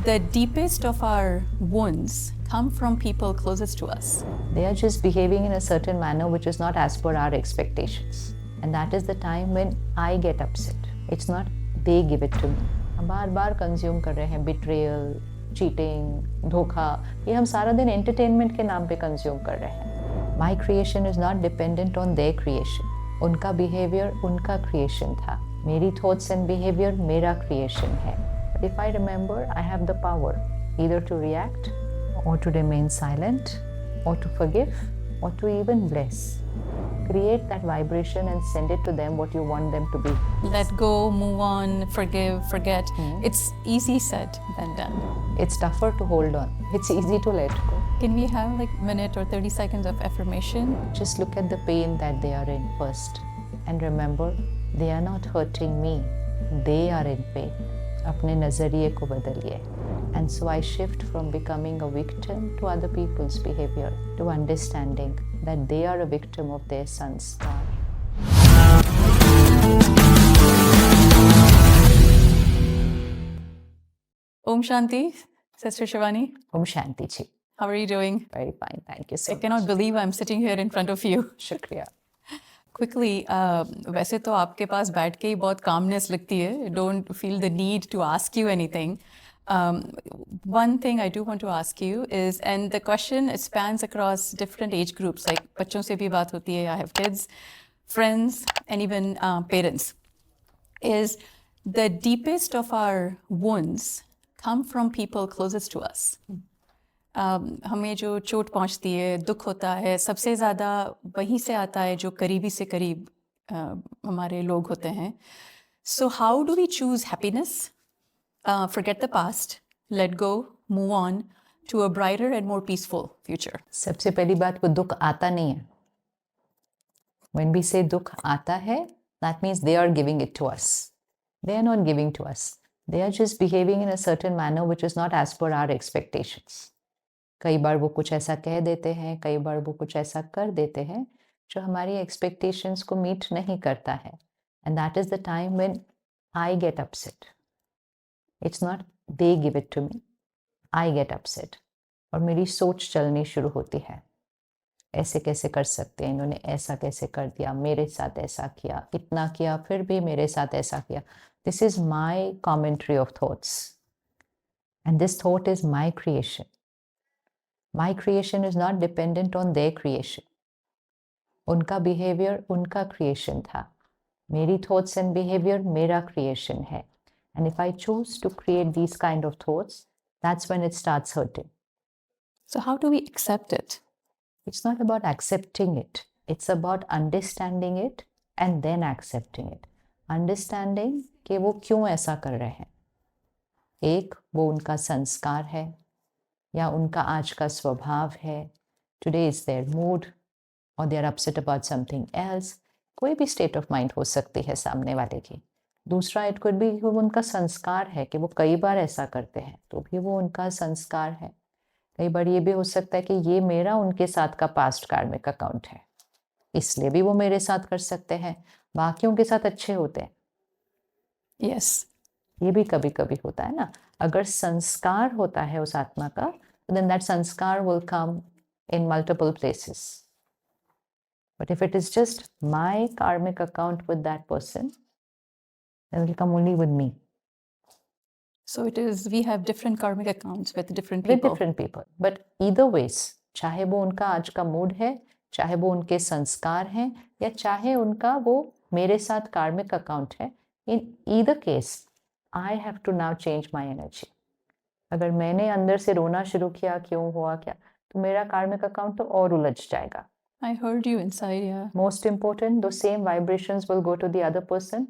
The deepest of our wounds come from people closest to us. They are just behaving in a certain manner which is not as per our expectations. And that is the time when I get upset. It's not they give it to me. हम बार बार consume कर रहे हैं betrayal, cheating, धोखा. ये हम सारा दिन entertainment के नाम पे कंज्यूम कर रहे हैं. My creation is not dependent on their creation. उनका behavior उनका creation था. मेरी thoughts and behavior मेरा creation है. But if I remember, I have the power either to react or to remain silent or to forgive or to even bless. Create that vibration and send it to them what you want them to be. Let go, move on, forgive, forget. It's easy said than done. It's tougher to hold on. It's easy to let go. Can we have like a minute or 30 seconds of affirmation? Just look at the pain that they are in first. And remember, they are not hurting me. They are in pain. अपने नज़रिए को बदलिए. And so I shift from becoming a victim to other people's behavior to understanding that they are a victim of their sanskar. Om Shanti, Sister Shivani. Om Shanti ji. How are you doing? Very fine, thank you so much. I cannot believe I'm sitting here in front of you. शुक्रिया. Quickly, वैसे तो आपके पास बैठ के ही बहुत calmness लगती है. Don't feel the need to ask you anything. One thing I do want to ask you is, and the question it spans across different age groups, like बच्चों से भी बात होती है, I have kids, friends, and even parents, is the deepest of our wounds come from people closest to us. हमें जो चोट पहुंचती है, दुख होता है, सबसे ज़्यादा वहीं से आता है जो करीबी से करीब हमारे लोग होते हैं. So how do we choose happiness? Forget the past, let go, move on to a brighter and more peaceful future. सबसे पहली बात, वो दुख आता नहीं है. When we say दुख आता है, that means they are giving it to us. They are not giving to us. They are just behaving in a certain manner which is not as per our expectations. कई बार वो कुछ ऐसा कह देते हैं, कई बार वो कुछ ऐसा कर देते हैं जो हमारी एक्सपेक्टेशंस को मीट नहीं करता है. And that is the time when I get upset. It's not they give it to me, I get upset. और मेरी सोच चलनी शुरू होती है. ऐसे कैसे कर सकते हैं, इन्होंने ऐसा कैसे कर दिया, मेरे साथ ऐसा किया, इतना किया फिर भी मेरे साथ ऐसा किया. This is my commentary of thoughts and this thought is my creation. My creation is not dependent on their creation. उनका behavior उनका creation था. मेरी thoughts and behavior मेरा creation है. And if I choose to create these kind of thoughts, that's when it starts hurting. So how do we accept it? It's not about accepting it. It's about understanding it and then accepting it. Understanding कि वो क्यों ऐसा कर रहे हैं. एक, वो उनका संस्कार है या उनका आज का स्वभाव है. टुडे इज देयर मूड और they are upset about something else. कोई भी स्टेट ऑफ माइंड हो सकती है सामने वाले की. दूसरा, इट कुड बी वो उनका संस्कार है कि वो कई बार ऐसा करते हैं, तो भी वो उनका संस्कार है. कई बार ये भी हो सकता है कि ये मेरा उनके साथ का पास्ट कार्मिक अकाउंट है, इसलिए भी वो मेरे साथ कर सकते हैं. बाकियों के साथ अच्छे होते हैं. Yes. ये भी कभी कभी होता है ना. अगर संस्कार होता है उस आत्मा का, then that sanskar will come in multiple places. But if it is just my karmic account with that person, then it will come only with me. So it is, we have different karmic accounts with different people. With different people. But either ways, चाहे वो उनका आज का mood है, चाहे वो उनके संस्कार हैं, या चाहे उनका वो मेरे साथ karmic account है, in either case, I have to now change my energy. अगर मैंने अंदर से रोना शुरू किया, क्यों हुआ क्या, तो मेरा कार्मिक अकाउंट तो और उलझ जाएगा. I heard you inside, yeah. Most important, those same vibrations will go to the other person.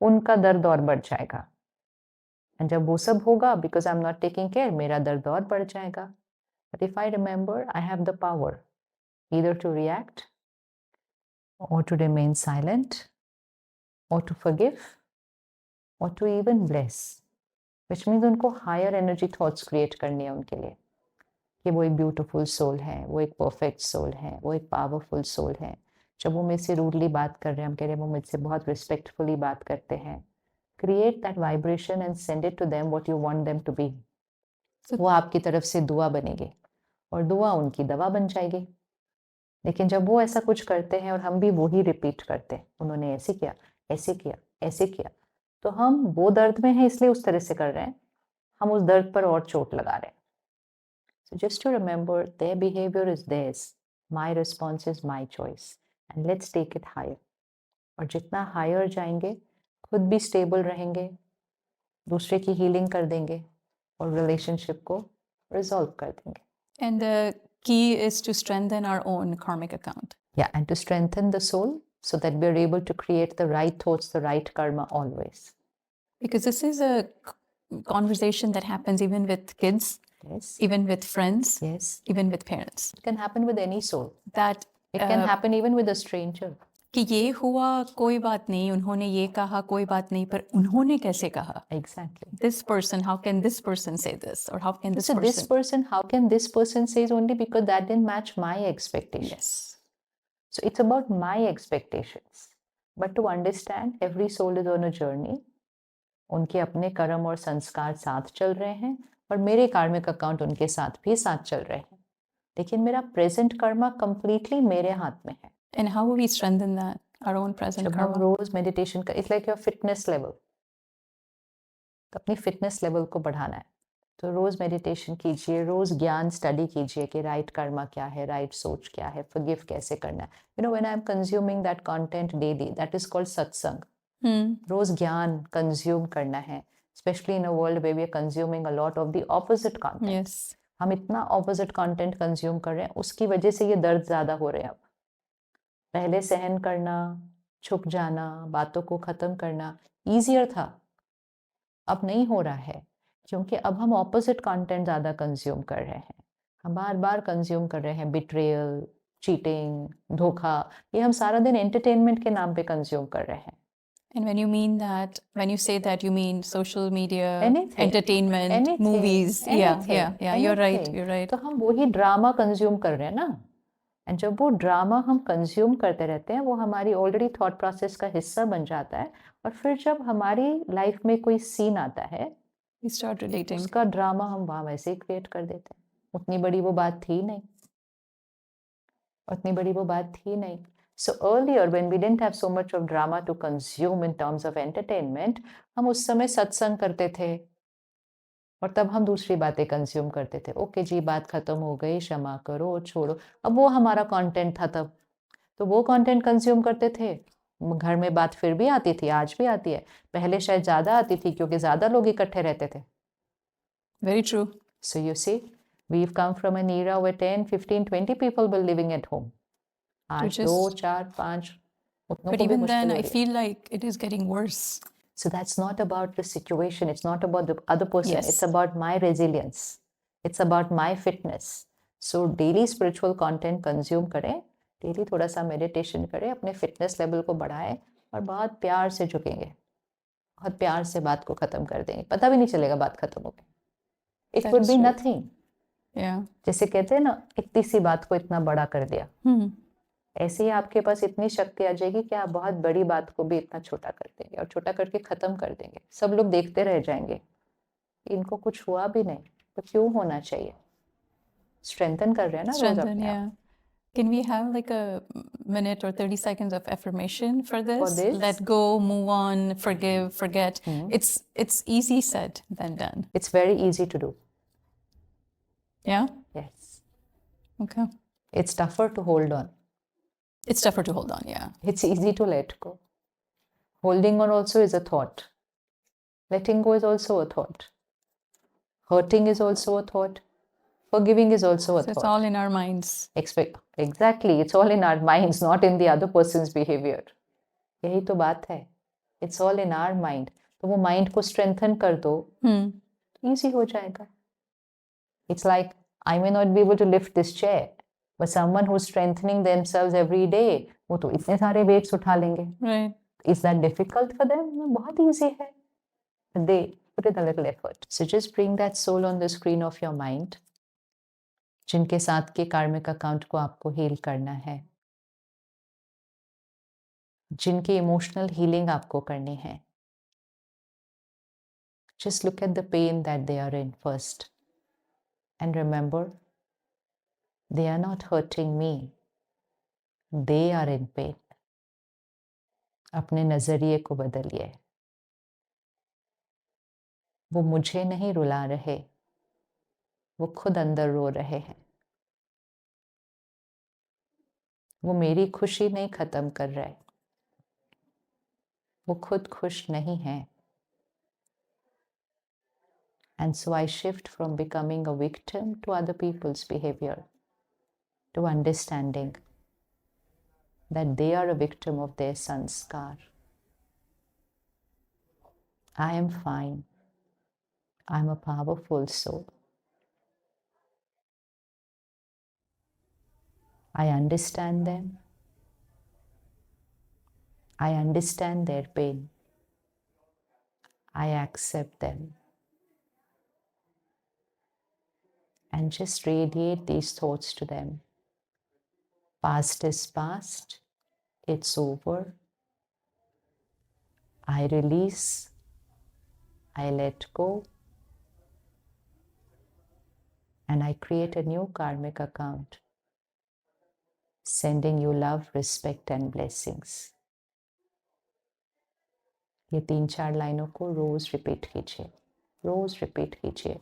उनका दर्द और बढ़ जाएगा. And जब वो सब होगा, because I'm not taking care, मेरा दर्द और बढ़ जाएगा. But if I remember, I have the power either to react or to remain silent or to forgive or to even bless. Which means उनको हायर एनर्जी थॉट्स क्रिएट करनी है उनके लिए कि वो एक ब्यूटीफुल सोल है, वो एक परफेक्ट सोल है, वो एक पावरफुल सोल है. जब वो मुझसे रूडली बात कर रहे हैं, हम कह रहे हैं वो मुझसे बहुत रिस्पेक्टफुली बात करते हैं. Create that vibration and send it to them what you want them to be. So- वो आपकी तरफ से दुआ बनेगी और दुआ उनकी दवा बन जाएगी। लेकिन जब वो ऐसा कुछ करते हैं और हम भी वही रिपीट करते हैं, उन्होंने ऐसे किया, ऐसे किया, ऐसे किया, तो हम वो दर्द में हैं इसलिए उस तरह से कर रहे हैं, हम उस दर्द पर और चोट लगा रहे हैं। So just to remember, their behavior is theirs, my response is my choice, and let's take it higher. और जितना हायर जाएंगे, खुद भी स्टेबल रहेंगे, दूसरे की हीलिंग कर देंगे और रिलेशनशिप को रिजॉल्व कर देंगे। And the key is to strengthen our own karmic account. Yeah, and to strengthen the soul so that we're able to create the right thoughts, the right karma always. Because this is a conversation that happens even with kids, Yes. even with friends, Yes. even with parents. It can happen with any soul. That It can happen even with a stranger. कि ये हुआ कोई बात नहीं, उन्होंने ये कहा कोई बात नहीं, पर उन्होंने कैसे कहा? Exactly. This person, how can this person say this? Or how can this So person? this person, how can this person say is only because that didn't match my expectations. Yes. So it's about my expectations. But to understand, every soul is on a journey. उनके अपने कर्म और संस्कार साथ चल रहे हैं और मेरे कार्मिक अकाउंट उनके साथ भी साथ चल रहे हैं, लेकिन मेरा प्रेजेंट कर्मा कंप्लीटली मेरे हाथ में है। And how will we strengthen that, our own present जब हम karma? रोज मेडिटेशन का, it's like your fitness level, तो अपनी फिटनेस लेवल को बढ़ाना है तो रोज मेडिटेशन कीजिए, रोज ज्ञान स्टडी कीजिए कि राइट कर्मा क्या है, राइट सोच क्या है, फॉरगिव कैसे करना है। You know when I am consuming that content daily, that is called satsang. रोज ज्ञान कंज्यूम करना है, specially in a world where we are consuming a lot of the opposite content. Yes. हम इतना ऑपोजिट कंटेंट कंज्यूम कर रहे हैं, उसकी वजह से ये दर्द ज्यादा हो रहे हैं। अब पहले सहन करना, छुप जाना, बातों को खत्म करना ईजियर था, अब नहीं हो रहा है, क्योंकि अब हम ऑपोजिट कंटेंट ज़्यादा कंज्यूम कर रहे हैं। हम बार बार कंज्यूम कर रहे हैं बिट्रेयल, चीटिंग, धोखा, ये हम सारा दिन एंटरटेनमेंट के नाम पे कंज्यूम कर रहे हैं। And when you mean that, when you say that, you mean social media, Anything. entertainment, Anything, movies. anything, Yeah. You're right. anything. You're right. तो हम वही ड्रामा कंज्यूम कर रहे हैं ना, एंड जब वो ड्रामा हम कंज्यूम करते रहते हैं, वो हमारी ऑलरेडी थॉट प्रोसेस का हिस्सा बन जाता है, और फिर जब हमारी लाइफ में कोई सीन आता है, We start relating. उसका ड्रामा हम वहां वैसे ही क्रिएट कर देते हैं। उतनी बड़ी वो बात थी नहीं, उतनी बड़ी वो बात थी नहीं। So earlier when we didn't have so much of drama to consume in terms of entertainment, हम उस समय सत्संग करते थे और तब हम दूसरी बातें कंज्यूम करते थे। ओके जी, बात खत्म हो गई, क्षमा करो, छोड़ो। अब वो हमारा कंटेंट था तब, तो वो कंटेंट कंज्यूम करते थे। घर में बात फिर भी आती थी, आज भी आती है, पहले शायद ज्यादा आती थी क्योंकि ज्यादा लोग इकट्ठे रहते थे। Very true. So you see, we've come from an era where 10, 15, 20 people were living at home. आज just- 2, 4, 5, उतनों But को भी even मुश्किल then, हो I रही है। feel like it is getting worse. So that's not about the situation. It's not about the other person. Yes. It's about my resilience. It's about my fitness. So daily spiritual content consume करें, daily थोड़ा सा meditation करें, अपने fitness level को बढ़ाएं और बहुत प्यार से झुकेंगे, बहुत प्यार से बात को खत्म कर देंगे, पता भी नहीं चलेगा बात खत्म हो गई। It could That's be true. Nothing. Yeah. जैसे कहते हैं ना, इतनी सी बात को इतना बड़ा कर दिया, ऐसे ही आपके पास इतनी शक्ति आ जाएगी कि आप बहुत बड़ी बात को भी इतना छोटा कर देंगे और छोटा करके खत्म कर देंगे। सब लोग देखते रह जाएंगे, इनको कुछ हुआ भी नहीं, तो क्यों होना चाहिए। स्ट्रेंथन कर रहे हैं ना रोज Strengthen, अपने आप। yeah. Can we have like a minute or 30 seconds of affirmation for this? this? Let go, move on, forgive, forget. It's easy said than done. It's very easy to do. Yeah? Yes. Okay. It's tougher to hold on. It's tougher to hold on, yeah. It's easy to let go. Holding on also is a thought. Letting go is also a thought. Hurting is also a thought. Forgiving is also a So it's thought. all in our minds. Exactly. It's all in our minds, not in the other person's behavior. यही तो बात है. It's all in our mind. तो वो mind को strengthen कर दो, easy हो जाएगा. It's like, I may not be able to lift this chair, but someone who's strengthening themselves every day, वो तो इतने सारे weights उठा लेंगे. Right. Is that difficult for them? बहुत easy है. But they put in a little effort. So just bring that soul on the screen of your mind, जिनके साथ के कार्मिक अकाउंट को आपको हील करना है, जिनकी इमोशनल हीलिंग आपको करनी है. Just look at the pain that they are in first. And remember, they are not hurting me. They are in pain. अपने नजरिए को बदलिए. वो मुझे नहीं रुला रहे, वो खुद अंदर रो रहे हैं. वो मेरी खुशी नहीं खत्म कर रहे, वो खुद खुश नहीं है. And so I shift from becoming a victim to other people's behavior to understanding that they are a victim of their sanskar. I am fine. I'm a powerful soul. I understand them. I understand their pain. I accept them. And just radiate these thoughts to them. Past is past. It's over. I release. I let go. And I create a new karmic account, sending you love, respect, and blessings. ये 3-4 लाइनों को रोज repeat कीजिए, रोज repeat कीजिए,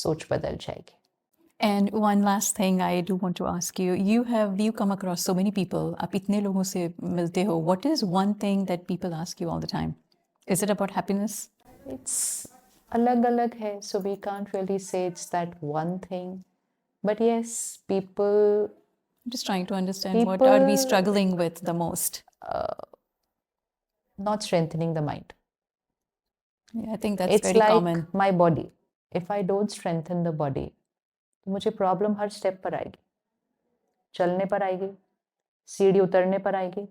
सोच बदल जाएगी. And one last thing I do want to ask you, you come across so many people, आप इतने लोगों से मिलते हो. What is one thing that people ask you all the time? Is it about happiness? It's अलग-अलग है, so we can't really say it's that one thing. But yes, people... I'm just trying to understand what are we struggling with the most? Not strengthening the mind. Yeah, I think that's it's very like common. My body. If I don't strengthen the body, तो मुझे problem हर step पर आएगी. चलने पर आएगी, सीढ़ी उतरने पर आएगी,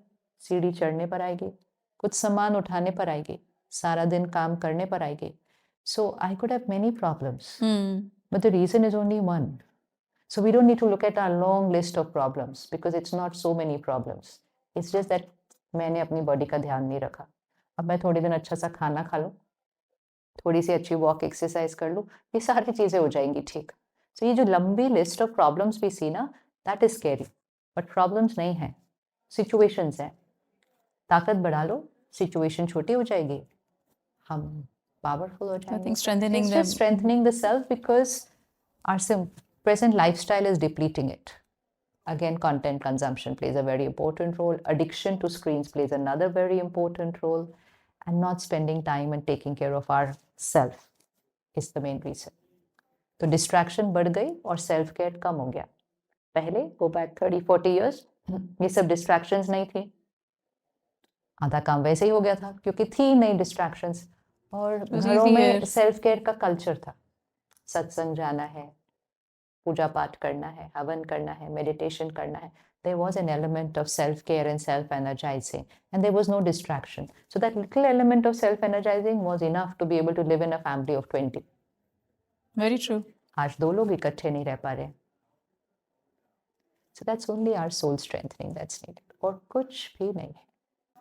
सीढ़ी चढ़ने पर आएगी, कुछ सामान उठाने पर आएगी, सारा दिन काम करने पर आएगी. So I could have many problems, but the reason is only one. So we don't need to look at our long list of problems because it's not so many problems. It's just that मैंने अपनी body का ध्यान नहीं रखा. अब मैं थोड़ी दिन अच्छा सा खाना खा लूँ, थोड़ी सी अच्छी वॉक एक्सरसाइज कर लूँ, ये सारी चीज़ें हो जाएंगी ठीक. So ये जो लंबी लिस्ट ऑफ प्रॉब्लम्स भी सी ना, that is scary. But problems नहीं है, सिचुएशंस हैं. ताकत बढ़ा लो, सिचुएशन छोटी हो जाएगी, हम पावरफुल हो जाएंगे. I think strengthening It's them. just strengthening the self because our present lifestyle is depleting it. Again, content consumption plays a very important role. Addiction to screens plays another very important role. And not spending time and taking care of ourself is the main reason. तो distraction बढ़ गई और self care cum हो गया. पहले go back 30-40 years, ये सब distractions नहीं थी, आधा काम वैसे ही हो गया था क्योंकि थी नहीं डिस्ट्रैक्शंस. और घरों में सेल्फ केयर का कल्चर था. सत्संग जाना है, पूजा पाठ करना है, हवन करना है, मेडिटेशन करना है. There was an element of self-care and self-energizing, and there was no distraction. So that little element of self-energizing was enough to be able to live in a family of 20. Very true. आज 2 लोग इकट्ठे नहीं रह पा रहे. So that's only our soul strengthening that's needed. और कुछ भी नहीं है.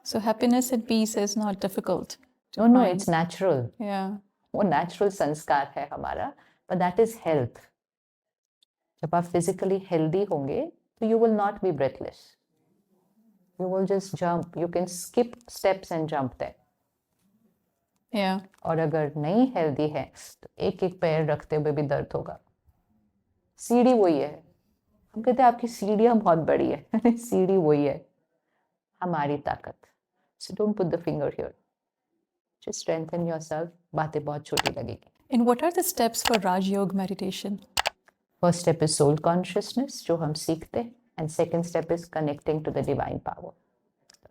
So happiness and peace is not difficult. No, it's natural. Yeah. वो natural संस्कार है हमारा, but that is health. जब आप physically healthy होंगे, so you will not be breathless. You will just jump. You can skip steps and jump there. Yeah. और अगर नहीं हेल्दी है तो एक एक पैर रखते हुए भी दर्द होगा. सीढ़ी वही है. हम कहते हैं आपकी सीढ़ियाँ बहुत बड़ी है. सीढ़ी वही है, हमारी ताकत. So don't put the finger here. Just strengthen yourself. बातें बहुत छोटी लगेगी. And what are the steps for Raj Yoga meditation? First step is soul consciousness, जो हम सीखते हैं. And second step is connecting to the divine power.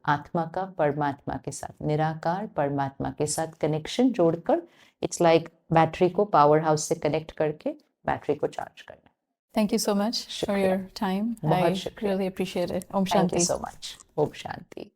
आत्मा का परमात्मा के साथ, निराकार परमात्मा के साथ कनेक्शन जोड़कर, इट्स लाइक बैटरी को पावर हाउस से कनेक्ट करके बैटरी को चार्ज करना. Thank you so much for your time. बहुत I शुक्रिया. really appreciate it. Om Thank you Shanti. so much. Om Shanti.